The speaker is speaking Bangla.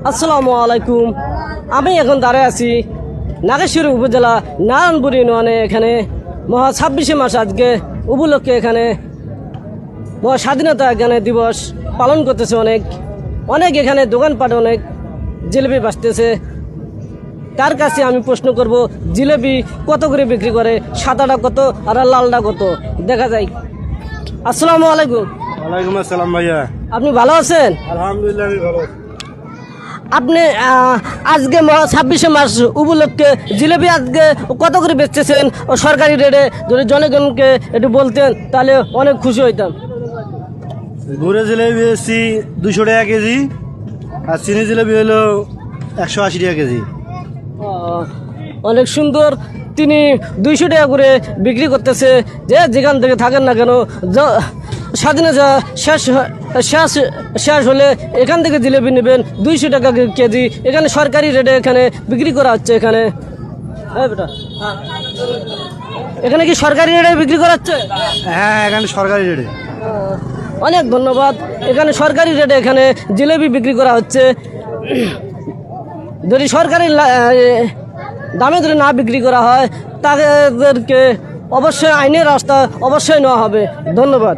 আসসালামু আলাইকুম। আমি এখন দাঁড়ায় আছি নাগেশ্বরী উপজেলা নারায়ণপুর ইউনিয়নে। এখানে মহা 26শে মাস আজকে উপলক্ষে এখানে মহা স্বাধীনতা এখানে দিবস পালন করতেছে। অনেক এখানে দোকানপাট অনেক জিলেপি বাঁচতেছে। তার কাছে আমি প্রশ্ন করব, জিলেপি কত করে বিক্রি করে, সাদাটা কত আর লালটা কত, দেখা যায়। আসসালামু আলাইকুম। ওয়ালাইকুম আসসালাম ভাইয়া। আপনি ভালো আছেন? আলহামদুলিল্লাহ আমি ভালো। আপনি আজকে 26শে মাস উপলক্ষে জিলেপি আজকে কত করে বেচতেছেন ও সরকারি রেটে? যদি জনগণকে একটু বলতেন তাহলে অনেক খুশি হইতাম। গুড়ে জিলেবি বেশি 200 টাকা কেজি, আর চিনি জিলেবি হলো 180 টাকা কেজি। অনেক সুন্দর। তিনি 200 টাকা করে বিক্রি করতেছে। যেখান থেকে থাকেন না কেন, স্বাধীনতা শেষ হলে এখান থেকে জিলেপি নেবেন 200 টাকা কেজি। এখানে সরকারি রেটে এখানে বিক্রি করা হচ্ছে। এখানে বেটা, এখানে কি সরকারি রেটে বিক্রি করা হচ্ছে? হ্যাঁ, এখানে সরকারি রেটে। অনেক ধন্যবাদ। এখানে সরকারি রেটে এখানে জিলেপি বিক্রি করা হচ্ছে। যদি সরকারি দামে যদি না বিক্রি করা হয় তাদেরকে অবশ্যই আইনের রাস্তা অবশ্যই নেওয়া হবে। ধন্যবাদ।